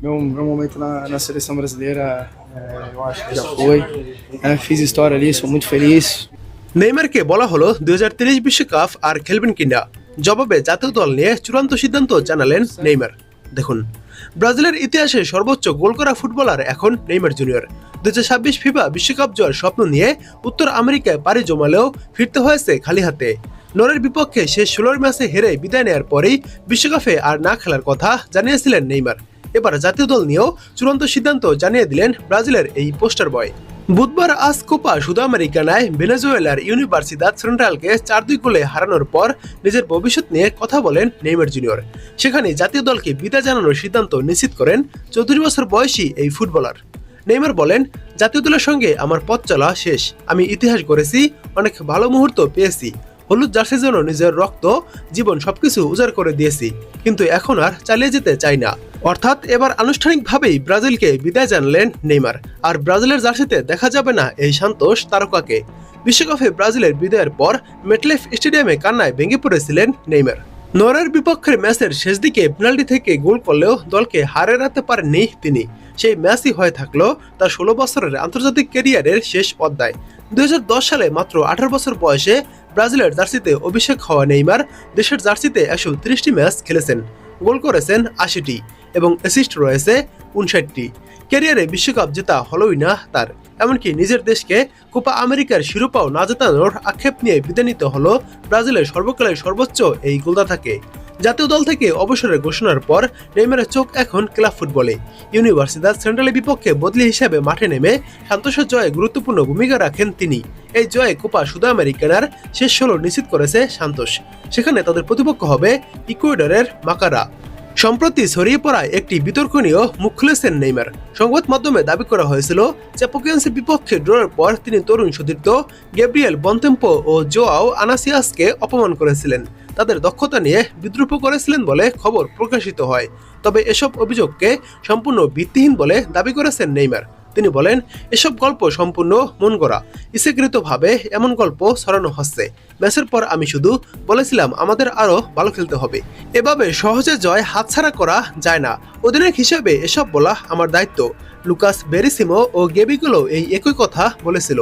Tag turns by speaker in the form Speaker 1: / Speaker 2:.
Speaker 1: Meu momento na seleção brasileira, eu acho que já foi. Fiz história ali, sou muito feliz.
Speaker 2: নেইমারকে বলা হলো 2023 বিশ্বকাপ আর খেলবেন কিনা। জবাবে জাতীয় দল নিয়ে চূড়ান্ত সিদ্ধান্ত জানালেন নেইমার। দেখুন, ব্রাজিলের ইতিহাসে সর্বোচ্চ গোল করা ফুটবলার এখন নেইমার জুনিয়র। 2026 ফিফা বিশ্বকাপ জয়ের স্বপ্ন নিয়ে উত্তর আমেরিকায় পাড়ি জমালেও ফিরতে হয়েছে খালি হাতে। নরের বিপক্ষে শেষ 16 ম্যাচে হেরে বিদায় নেওয়ার পরেই বিশ্বকাপে আর না খেলার কথা জানিয়েছিলেন নেইমার। এবার জাতীয় দল নিয়েও চূড়ান্ত সিদ্ধান্ত জানিয়ে দিলেন ব্রাজিলের এই পোস্টার বয়। বুধবার আজ কোপা সুদামেরিকানায় ভেনেজুয়েলার ইউনিভার্সিদাদ সেন্ট্রালকে 4-2 গোলে হারানোর পর নিজের ভবিষ্যৎ নিয়ে কথা বলেন নেইমার জুনিয়র। সেখানে জাতীয় দলকে বিদায় জানানোর সিদ্ধান্ত নিশ্চিত করেন 34 বছর বয়সী এই ফুটবলার। নেইমার বলেন, জাতীয় দলের সঙ্গে আমার পথ চলা শেষ। আমি ইতিহাস গড়েছি, অনেক ভালো মুহূর্ত পেয়েছি। হলুদ জার্সির জন্য নিজের রক্ত, জীবন সবকিছু উজাড় করে দিয়েছি, কিন্তু এখন আর চালিয়ে যেতে চাই না। অর্থাৎ এবার আনুষ্ঠানিকভাবেই ব্রাজিলকে বিদায় জানালেন নেইমার। আর ব্রাজিলের জার্সিতে দেখা যাবে না এই সান্তোস তারকাকে। বিশ্বকাপে ব্রাজিলের বিদায়ের পর মেটলাইফ স্টেডিয়ামে কান্নায় ভেঙে পড়েছিলেন নেইমার। নরওয়ের বিপক্ষের ম্যাচের শেষ দিকে পেনাল্টি থেকে গোল করলেও দলকে হারে রাখতে পারেননি তিনি। সেই ম্যাচই হয়ে থাকলো তার 16 বছরের আন্তর্জাতিক ক্যারিয়ারের শেষ অধ্যায়। 2010 সালে মাত্র 18 বছর বয়সে ব্রাজিলের জার্সিতে অভিষেক হওয়া নেইমার দেশের জার্সিতে 130টি ম্যাচ খেলেছেন, গোল করেছেন 80টি এবং অ্যাসিস্ট রয়েছে 59টি। ক্যারিয়ারে বিশ্বকাপ জেতা হলোই না তার, এমনকি নিজের দেশকে কোপা আমেরিকার শিরোপাও না জেতানোর আক্ষেপ নিয়ে বিদায় নিতে হলো ব্রাজিলের সর্বকালের সর্বোচ্চ এই গোলদাতাকে। জাতীয় দল থেকে অবসরের ঘোষণার পর নেইমারের চোখ এখন ক্লাব ফুটবলে। ইউনিভার্সিদাদ সেন্ট্রালের বিপক্ষে বদলি হিসেবে মাঠে নেমে সান্তোসের জয়ে গুরুত্বপূর্ণ ভূমিকা রাখেন তিনি। এই জয়ে কোপা সুদামেরিকানার শেষ 16 নিশ্চিত করেছে সান্তোস। সেখানে তাদের প্রতিপক্ষ হবে ইকুয়েডরের মাকারা। সম্প্রতি ছড়িয়ে পড়া একটি বিতর্ক নিয়েও মুখ খুলেছেন নেইমার। সংবাদ মাধ্যমে দাবি করা হয়েছিল, চ্যাপোকেন্সের বিপক্ষে ড্রয়ের পর তিনি তরুণ সতীর্থ গ্যাব্রিয়েল বন্তেম্পো ও জোয়াও আনাসিয়াসকে অপমান করেছিলেন, তাদের দক্ষতা নিয়ে বিদ্রুপ করেছিলেন বলে খবর প্রকাশিত হয়। তবে এসব অভিযোগকে সম্পূর্ণ ভিত্তিহীন বলে দাবি করেছেন নেইমার। তিনি বলেন, এসব গল্প সম্পূর্ণ মন গড়া, ইচ্ছাকৃতভাবে এমন গল্প ছড়ানো হচ্ছে। ম্যাচের পর আমি শুধু বলেছিলাম আমাদের আরও ভালো খেলতে হবে। এভাবে সহজে জয় হাতছাড়া করা যায় না। অধিনায়ক হিসেবে এসব বলা আমার দায়িত্ব। লুকাস বেরিসিমো ও গেবিগুলো এই একই কথা বলেছিল।